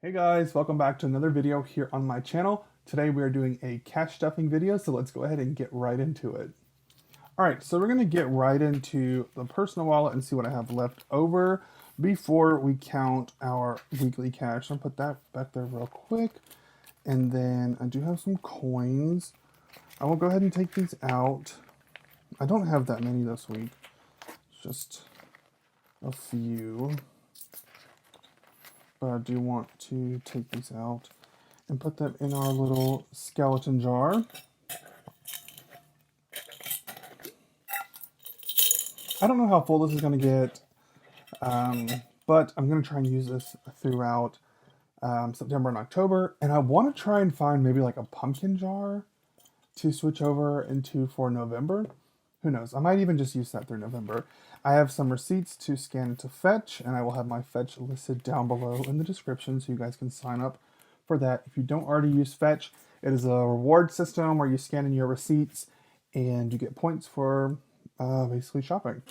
Hey guys, welcome back to another video here on my channel. Today we are doing a cash stuffing video, so let's go ahead and get right into it. All right, so we're gonna get right into the personal wallet and see what I have left over before we count our weekly cash. So I'll put that back there real quick. And then I do have some coins. I will go ahead and take these out. I don't have that many this week, just a few. But I do want to take these out and put them in our little skeleton jar. I don't know how full this is going to get, but I'm going to try and use this throughout September and October. And I want to try and find maybe like a pumpkin jar to switch over into for November. Who knows? I might even just use that through November. I have some receipts to scan into Fetch, and I will have my Fetch listed down below in the description so you guys can sign up for that. If you don't already use Fetch, it is a reward system where you scan in your receipts and you get points for basically shopping.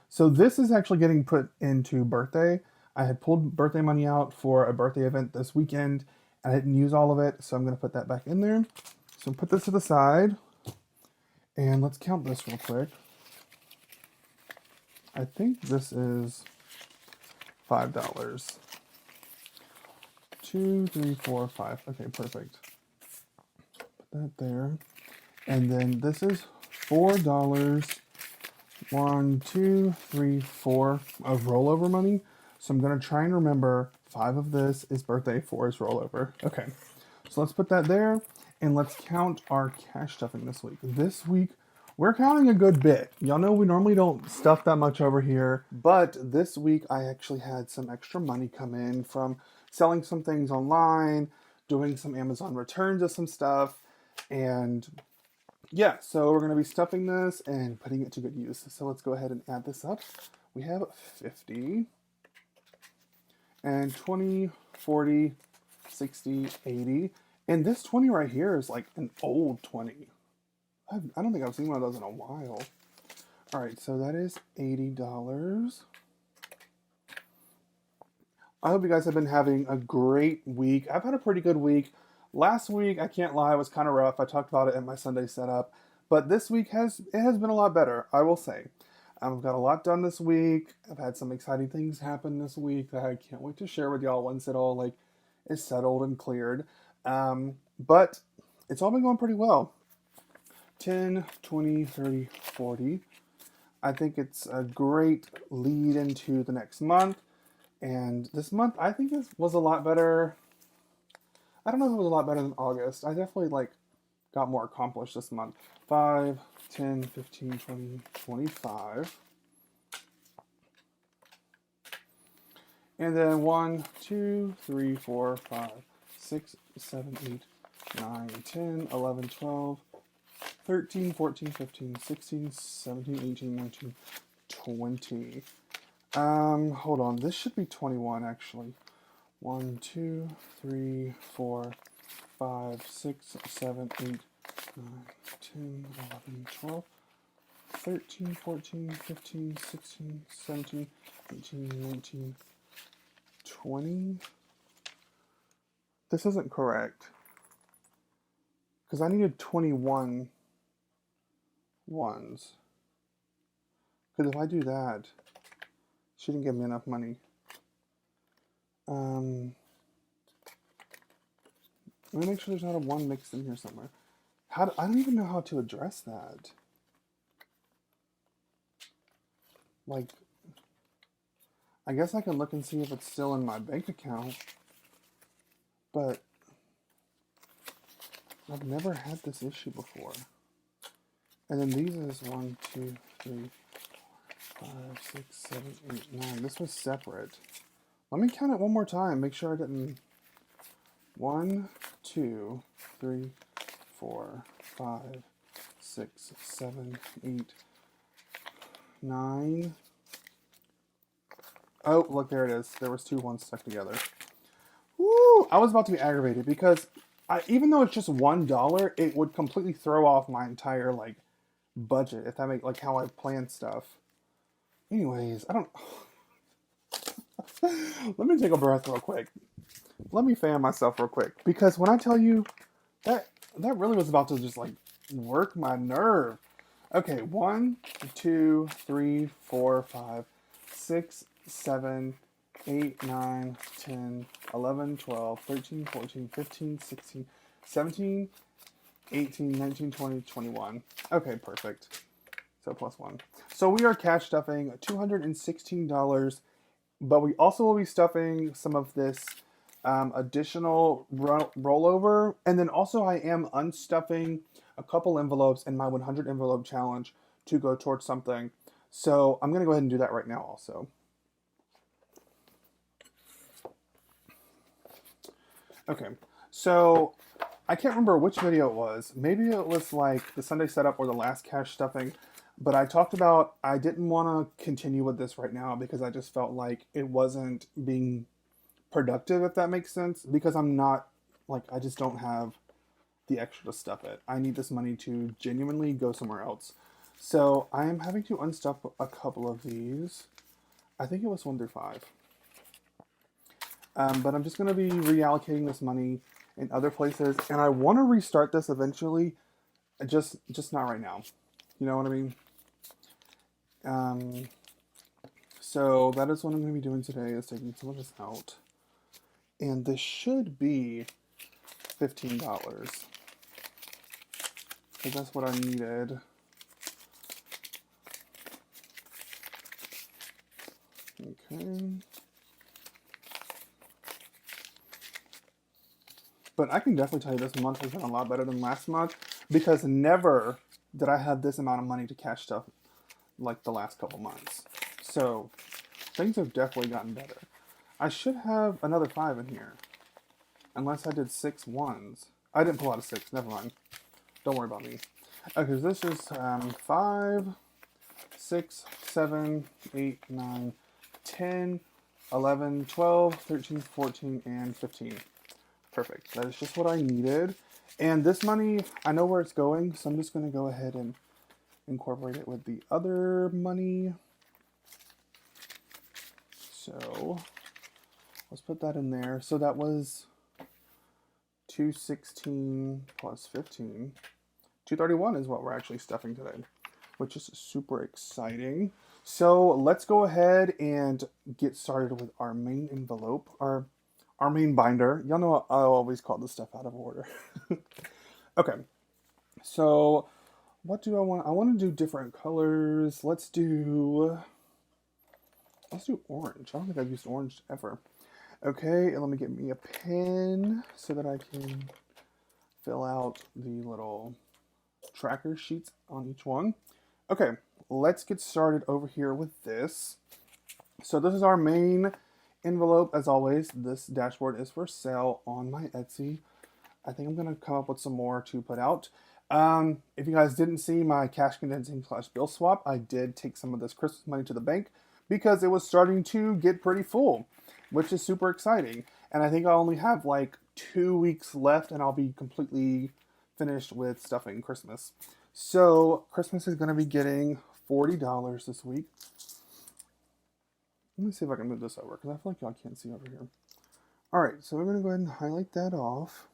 So this is actually getting put into birthday. I had pulled birthday money out for a birthday event this weekend. I didn't use all of it, so I'm going to put that back in there. So put this to the side, and let's count this real quick. I think this is $5. 2, 3, 4, 5. Okay, perfect. Put that there. And then this is $4. 1, 2, 3, 4 of rollover money. So I'm going to try and remember 5 of this is birthday, 4 is rollover. Okay, so let's put that there and let's count our cash stuffing this week. This week, we're counting a good bit. Y'all know we normally don't stuff that much over here, but this week I actually had some extra money come in from selling some things online, doing some Amazon returns of some stuff, and yeah, so we're going to be stuffing this and putting it to good use. So let's go ahead and add this up. We have 50 and 20, 40, 60, 80. And this 20 right here is like an old 20. I don't think I've seen one of those in a while. All right, so that is $80. I hope you guys have been having a great week. I've had a pretty good week. Last week, I can't lie, was kind of rough. I talked about it in my Sunday setup, but this week has been a lot better, I will say. I've got a lot done this week. I've had some exciting things happen this week that I can't wait to share with y'all once it all is settled and cleared. But it's all been going pretty well. 10, 20, 30, 40. I think it's a great lead into the next month. And this month, I think was a lot better. I don't know if it was a lot better than August. I definitely got more accomplished this month. 5, 10, 15, 20, 25. And then 1, 2, 3, 4, 5, 6, 7, 8, 9, 10, 11, 12, 13, 14, 15, 16, 17, 18, 19, 20. Hold on. This should be 21 actually. 1, 2, 3, 4, 5, 6, 7, 8, 9, 10, 11, 12, 13, 14, 15, 16, 17, 18, 19, 20. This isn't correct. Because I needed 21 ones. Because if I do that, she didn't give me enough money. Let me make sure there's not a 1 mixed in here somewhere. I don't even know how to address that. I guess I can look and see if it's still in my bank account. But I've never had this issue before. And then these is 1, 2, 3, 4, 5, 6, 7, 8, 9. This was separate. Let me count it one more time. Make sure I didn't. 1, 2, 3, 4, 5, 6, 7, 8, 9. Oh, look, there it is. There was 2 1s stuck together. Woo! I was about to be aggravated because even though it's just $1, it would completely throw off my entire budget if that makes how I plan stuff. Anyways, I don't. Let me take a breath real quick. Let me fan myself real quick because when I tell you that that really was about to just like work my nerve. Okay, 1, 2, 3, 4, 5, 6, 7, 8, 9, 10, 11, 12, 13, 14, 15, 16, 17, 18, 19, 20, 21. Okay, perfect. So plus one. So we are cash stuffing $216, but we also will be stuffing some of this additional rollover. And then also I am unstuffing a couple envelopes in my 100 envelope challenge to go towards something. So I'm going to go ahead and do that right now also. Okay, so I can't remember which video it was. Maybe it was like the Sunday setup or the last cash stuffing. But I talked about I didn't want to continue with this right now because I just felt like it wasn't being productive, if that makes sense. Because I'm not, like, I just don't have the extra to stuff it. I need this money to genuinely go somewhere else. So I am having to unstuff a couple of these. I think it was 1 through 5. But I'm just going to be reallocating this money in other places, and I want to restart this eventually. Just not right now. You know what I mean? Um, so that is what I'm going to be doing today, is taking some of this out. And this should be $15. Because that's what I needed. Okay. But I can definitely tell you this month has been a lot better than last month, because never did I have this amount of money to cash stuff like the last couple months. So things have definitely gotten better. I should have another 5 in here. Unless I did 6 ones. I didn't pull out a 6. Never mind. Don't worry about me. Okay, so this is 5, 6, 7, 8, 9, 10, 11, 12, 13, 14, and 15. Perfect. That is just what I needed. And this money, I know where it's going, so I'm just going to go ahead and incorporate it with the other money. So let's put that in there. So that was 216 plus 15. 231 is what we're actually stuffing today, which is super exciting. So let's go ahead and get started with our main envelope, our main binder. Y'all know I always call this stuff out of order. Okay, so what do I want? I want to do different colors. Let's do orange. I don't think I've used orange ever. Okay, and let me get me a pen so that I can fill out the little tracker sheets on each one. Okay, let's get started over here with this. So this is our main envelope. As always, this dashboard is for sale on my Etsy. I think I'm going to come up with some more to put out. If you guys didn't see my cash condensing / bill swap, I did take some of this Christmas money to the bank because it was starting to get pretty full, which is super exciting. And I think I only have like 2 weeks left and I'll be completely finished with stuffing Christmas. So Christmas is going to be getting $40 this week. Let me see if I can move this over because I feel like y'all can't see over here. All right, so we're going to go ahead and highlight that off.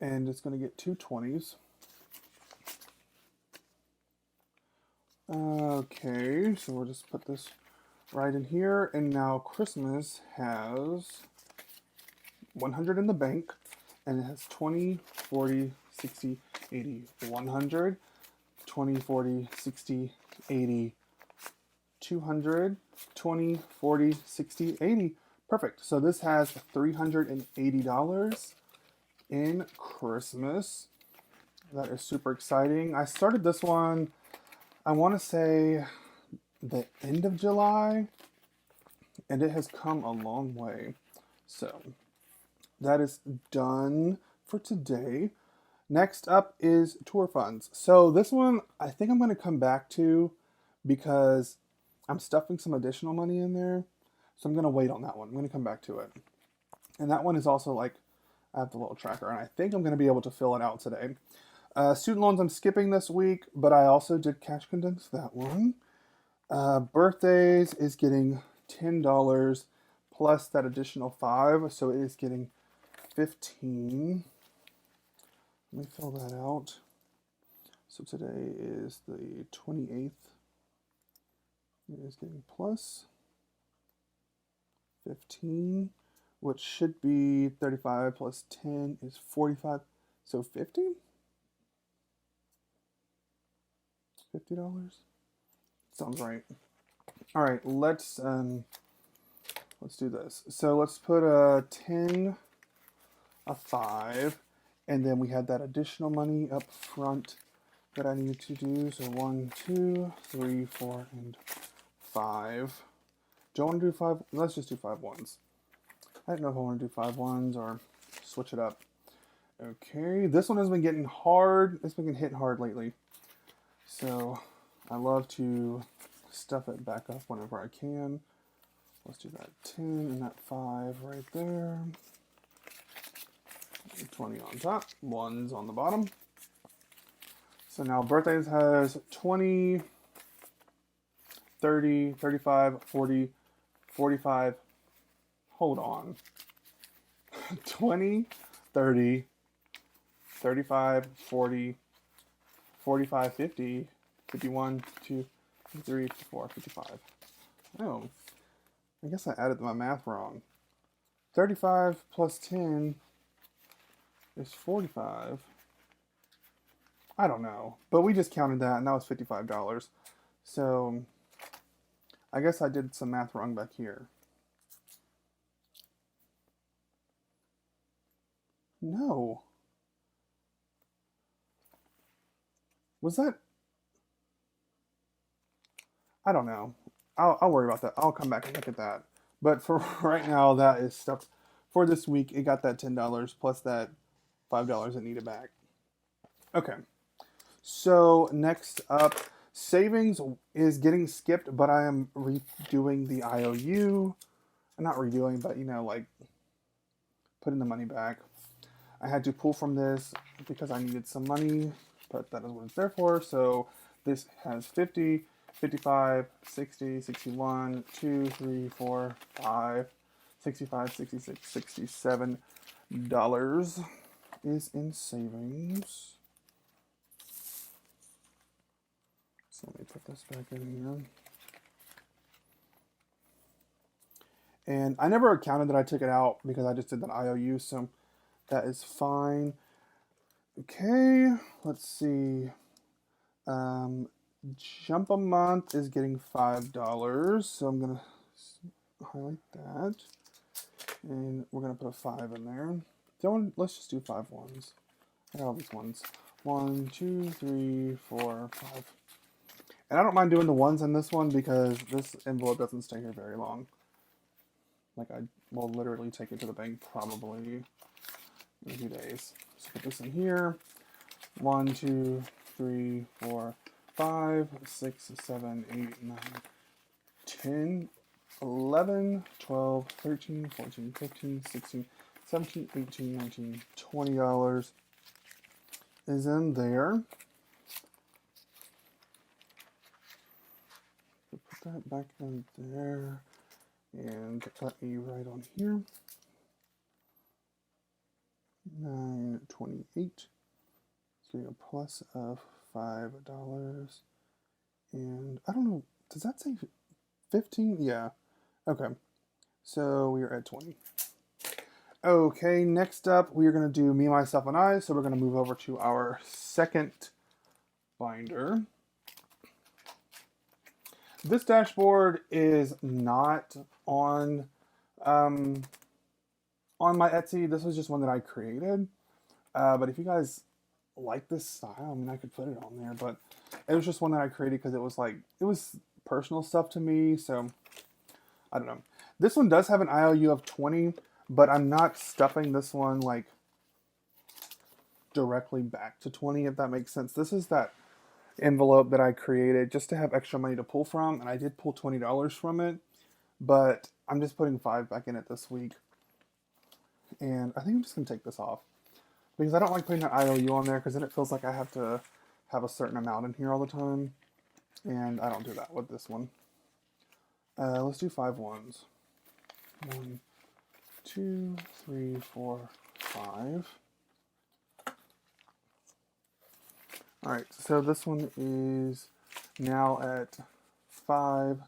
And it's going to get 2 20s. Okay, so we'll just put this right in here. And now Christmas has 100 in the bank. And it has 20, 40, 60, 80, 100, 20, 40, 60, 80, 200, 20, 40, 60, 80. Perfect. So this has $380 in Christmas. That is super exciting. I started this one, I want to say the end of July, and it has come a long way. So that is done for today. Next up is tour funds. So this one I think I'm going to come back to because I'm stuffing some additional money in there. So I'm going to wait on that one. I'm going to come back to it. And that one is also like, I have the little tracker, and I think I'm going to be able to fill it out today. Student loans I'm skipping this week, but I also did cash condense that one. Birthdays is getting $10 plus that additional 5, so it is getting 15. Let me fill that out. So today is the 28th. It is getting plus 15, which should be 35 plus 10 is 45. So 50? $50? Sounds right. All right, let's do this. So let's put a 10, a 5, and then we had that additional money up front that I needed to do. So 1, 2, 3, 4, and 5. Do I want to do 5? Let's just do 5 ones. I don't know if I want to do 5 ones or switch it up. Okay, this one has been getting hard. It's been getting hit hard lately. So I love to stuff it back up whenever I can. Let's do that 10 and that 5 right there. 20 on top, 1's on the bottom. So now birthdays has 20, 30, 35, 40, 45. Hold on. 20, 30, 35, 40, 45, 50, 51, 52, 53, 54, 55. Oh, I guess I added my math wrong. 35 plus 10 is 45. I don't know, but we just counted that, and that was $55. So I guess I did some math wrong back here. No. Was that? I don't know. I'll worry about that. I'll come back and look at that. But for right now, that is stuff for this week. It got that $10 plus that $5 it needed back. Okay. So next up, savings is getting skipped, but I am redoing the IOU. Not redoing, but like putting the money back. I had to pull from this because I needed some money, but that is what it's there for. So this has 50, 55, 60, 61, 2, 3, 4, 5, 65, 66, 67 dollars is in savings. So let me put this back in here. And I never counted that I took it out because I just did that IOU, so that is fine. Okay, let's see. Jump a month is getting $5, so I'm gonna highlight that, and we're gonna put a 5 in there. Let's just do 5 ones. I got all these ones. 1, 2, 3, 4, 5. And I don't mind doing the ones in this one because this envelope doesn't stay here very long. Like I will literally take it to the bank probably in a few days. So put this in here. 1, 2, 3, 4, 5, 6, 7, 8, 9, 10, 11, 12, 13, 14, 15, 16, 17, 18, 19, $20 is in there. So put that back in there and let me write on here. 928. So a plus of $5. And I don't know, does that say 15? Yeah. Okay. So we are at 20. Okay, next up we are going to do me, myself, and I. So we're going to move over to our second binder. This dashboard is not on my Etsy. This was just one that I created. But if you guys like this style, I mean, I could put it on there, but it was just one that I created because it was personal stuff to me. So I don't know. This one does have an IOU of 20, but I'm not stuffing this one like directly back to 20, if that makes sense. This is that envelope that I created just to have extra money to pull from, and I did pull $20 from it, but I'm just putting 5 back in it this week. And I think I'm just going to take this off because I don't like putting that IOU on there because then it feels like I have to have a certain amount in here all the time, and I don't do that with this one. Let's do 5 ones. 1, 2, 3, 4, 5. All right, so this one is now at 5.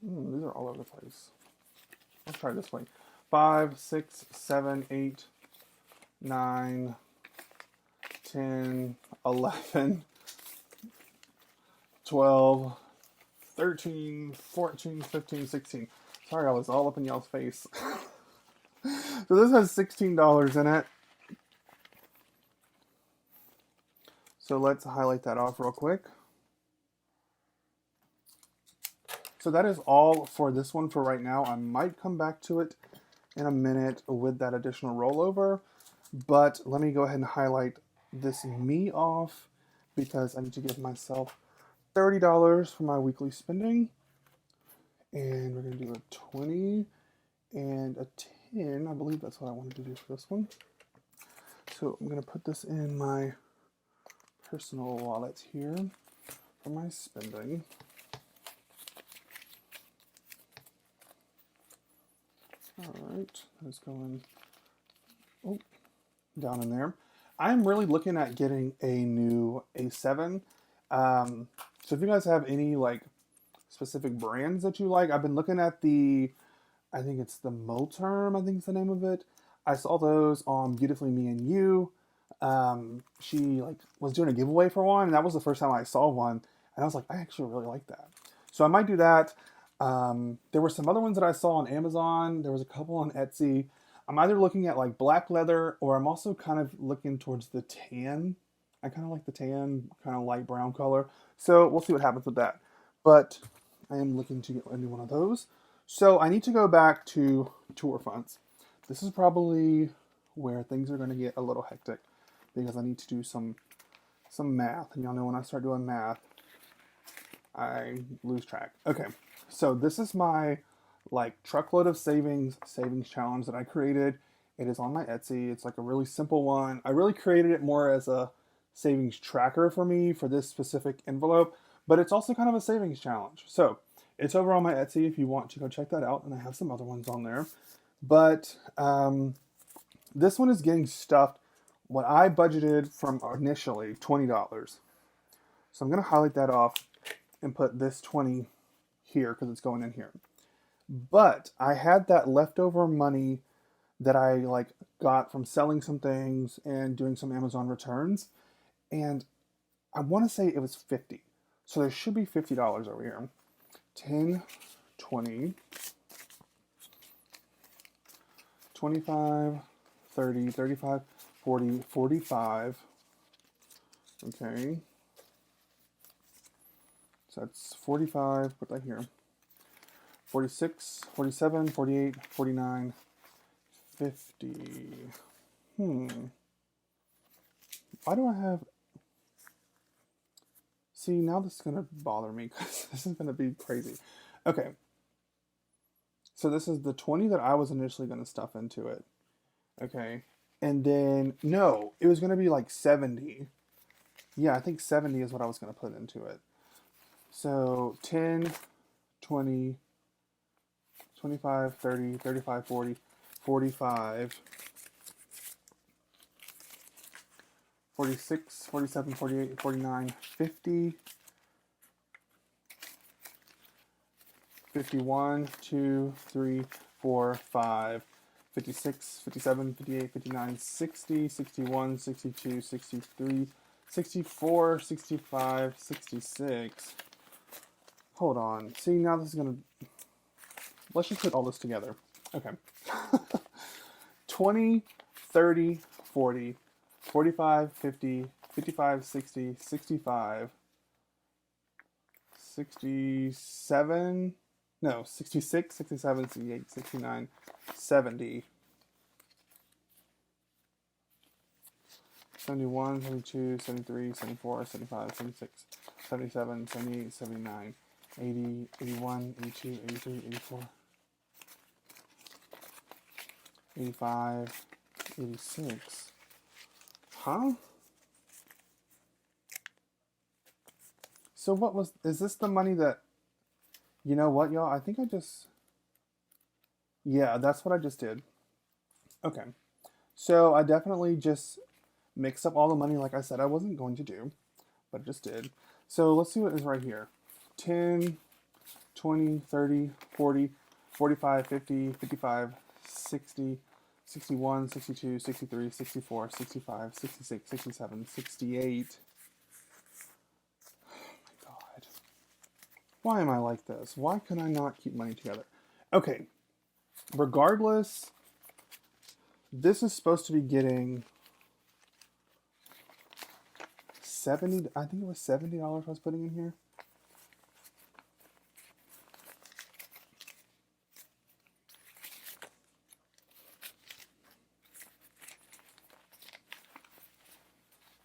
These are all over the place. Let's try this way. 5, 6, 7, 8, 9, 10, 11, 12, 13, 14, 15, 16. Sorry, I was all up in y'all's face. So this has $16 in it. So let's highlight that off real quick. So that is all for this one for right now. I might come back to it in a minute with that additional rollover, but let me go ahead and highlight this me off because I need to give myself $30 for my weekly spending. And we're going to do a 20 and a 10. I believe that's what I wanted to do for this one. So I'm going to put this in my personal wallet here for my spending. All right, that's going down in there. I'm really looking at getting a new A7. So if you guys have any like specific brands that you like, I've been looking at I think it's the Moterm, I think is the name of it. I saw those on Beautifully Me and You. She like was doing a giveaway for one, and that was the first time I saw one, and I was like, I actually really like that. So I might do that. There were some other ones that I saw on Amazon. There was a couple on Etsy. I'm either looking at like black leather, or I'm also kind of looking towards the tan. I kind of like the tan, kind of light brown color. So we'll see what happens with that. But I am looking to get into one of those. So I need to go back to tour funds. This is probably where things are going to get a little hectic because I need to do some math. And y'all know when I start doing math, I lose track. Okay, so this is my like truckload of savings challenge that I created. It is on my Etsy. It's like a really simple one. I really created it more as a savings tracker for me for this specific envelope, but it's also kind of a savings challenge. So it's over on my Etsy if you want to go check that out, and I have some other ones on there. But this one is getting stuffed what I budgeted from initially, $20. So I'm going to highlight that off and put this 20 here because it's going in here. But I had that leftover money that I like got from selling some things and doing some Amazon returns, and I want to say it was 50. So there should be $50 over here. 10, 20, 25, 30, 35, 40, 45. Okay. So that's 45, put that here. 46, 47, 48, 49, 50. Why do I have... See, now this is going to bother me because this is going to be crazy. Okay. So this is the 20 that I was initially going to stuff into it. Okay. And then, no, it was going to be like 70. Yeah, I think 70 is what I was going to put into it. So 10, 20, 25, 30, 35, 40, 45, 46, 47, 48, 49, 50, 51, 2, 3, 4, 5, 56, 57, 58, 59, 60, 61, 62, 63, 64, 65, 66. Hold on. See, now this is going to... Let's just put all this together. Okay. 20, 30, 40, 45, 50, 55, 60, 65, 67, no, 66, 67, 68, 69, 70, 71, 72, 73, 74, 75, 76, 77, 78, 79, 80, 81, 82, 83, 84, 85, 86. Huh? So what was... Is this the money that... You know what, y'all? I think I just... Yeah, that's what I just did. Okay. So I definitely just mixed up all the money like I said I wasn't going to do, but I just did. So let's see what is right here. 10, 20, 30, 40, 45, 50, 55, 60, 61, 62, 63, 64, 65, 66, 67, 68. Oh my God. Why am I like this? Why can I not keep money together? Okay, regardless, this is supposed to be getting 70, I think it was $70 I was putting in here.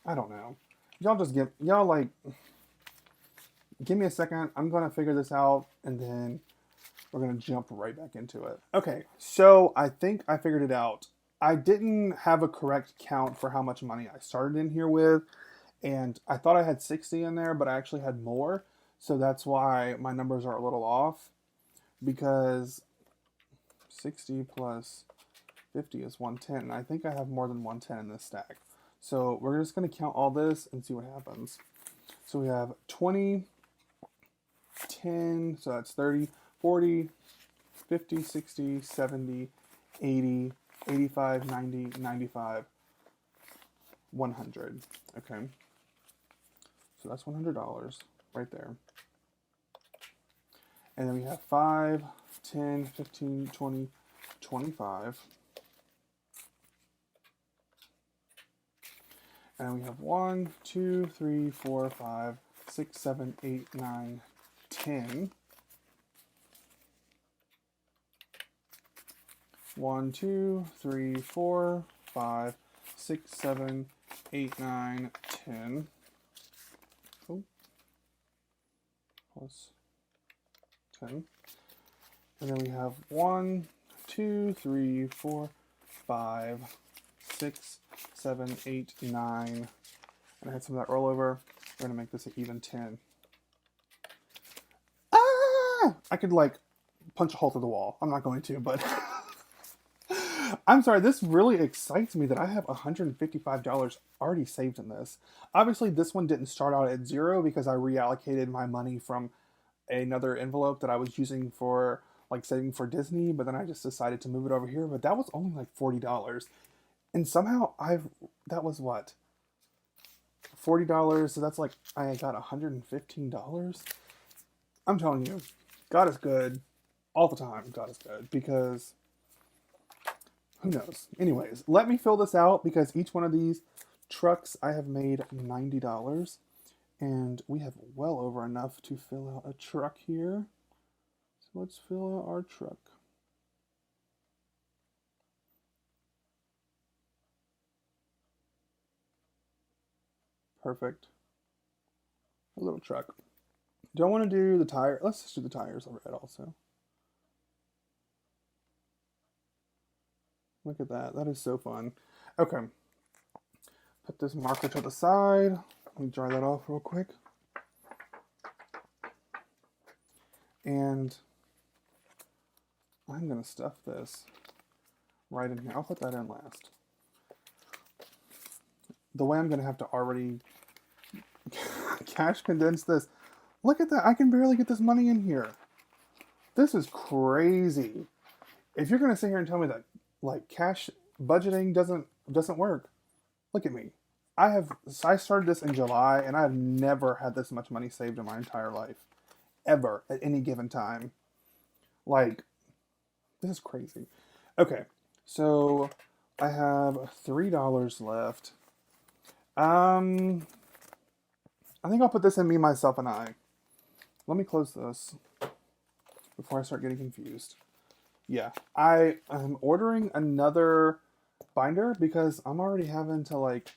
I don't know. Y'all like, give me a second. I'm gonna figure this out and then we're gonna jump right back into it. Okay, so I think I figured it out. I didn't have a correct count for how much money I started in here with, and I thought I had 60 in there, but I actually had more. So that's why my numbers are a little off because 60 plus 50 is 110. I think I have more than 110 in this stack. So we're just going to count all this and see what happens. So we have 20, 10, so that's 30, 40, 50, 60, 70, 80, 85, 90, 95, 100. Okay. So that's $100 right there. And then we have 5, 10, 15, 20, 25. And we have 1, 2, 3, 4, 5, 6, 7, 8, 9, 10. 1, 2, 3, 4, 5, 6, 7, 8, 9, 10. Oh, plus 10. And then we have 1, 2, 3, 4, 5, 6, 7, 8, 9. And I had some of that rollover. We're going to make this an even 10. Ah! I could like punch a hole through the wall. I'm not going to, but I'm sorry, this really excites me that I have $155 already saved in this. Obviously, this one didn't start out at zero because I reallocated my money from another envelope that I was using for like saving for Disney, but then I just decided to move it over here. But that was only like $40. And somehow that was what? $40, so that's like I got $115. I'm telling you, God is good all the time. God is good because who knows? Anyways, let me fill this out because each one of these trucks I have made $90 and we have well over enough to fill out a truck here. So let's fill out our truck. Perfect. A little truck. Do I want to do the tire? Let's just do the tires overhead also. Look at that. That is so fun. Okay. Put this marker to the side. Let me dry that off real quick. And I'm going to stuff this right in here. I'll put that in last. The way I'm going to have to already cash condense this. Look at that. I can barely get this money in here. This is crazy. If you're going to sit here and tell me that like cash budgeting doesn't work, look at me. I started this in July and I've never had this much money saved in my entire life. Ever at any given time. Like, this is crazy. Okay, so I have $3 left. I think I'll put this in me, myself, and I. Let me close this before I start getting confused. Yeah, I am ordering another binder because I'm already having to like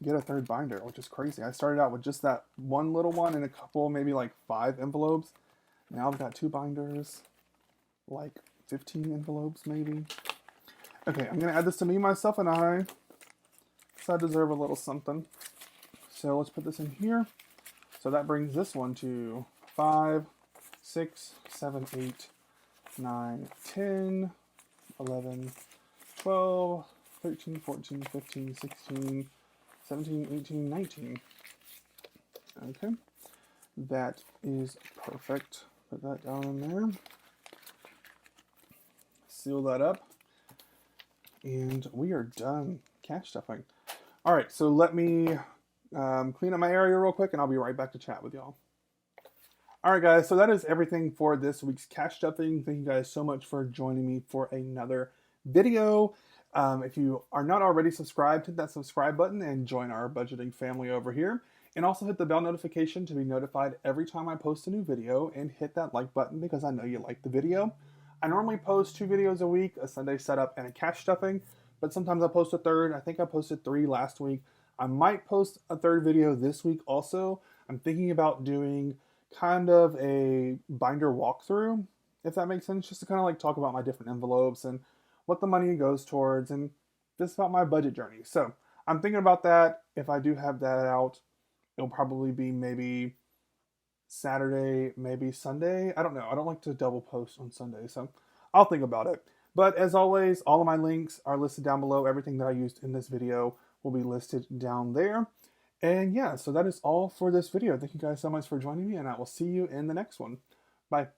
get a third binder, which is crazy. I started out with just that one little one and a couple, maybe like 5 envelopes. Now I've got 2 binders, like 15 envelopes maybe. Okay, I'm gonna add this to me, myself, and I. So I deserve a little something. So let's put this in here. So that brings this one to 5, 6, 7, 8, 9, 10, 11, 12, 13, 14, 15, 16, 17, 18, 19. Okay, that is perfect. Put that down in there. Seal that up. And we are done cash stuffing. All right, so let me clean up my area real quick and I'll be right back to chat with y'all. All right, guys, so that is everything for this week's cash stuffing. Thank you guys so much for joining me for another video. If you are not already subscribed, hit that subscribe button and join our budgeting family over here. And also hit the bell notification to be notified every time I post a new video, and hit that like button because I know you like the video. I normally post 2 videos a week, a Sunday setup and a cash stuffing, but sometimes I post a third. I think I posted 3 last week. I might post a third video this week also. I'm thinking about doing kind of a binder walkthrough, if that makes sense, just to kind of like talk about my different envelopes and what the money goes towards and just about my budget journey. So I'm thinking about that. If I do have that out, it'll probably be maybe Saturday, maybe Sunday. I don't know. I don't like to double post on Sunday, so I'll think about it. But as always, all of my links are listed down below. Everything that I used in this video will be listed down there. And yeah, so that is all for this video. Thank you guys so much for joining me, and I will see you in the next one. Bye.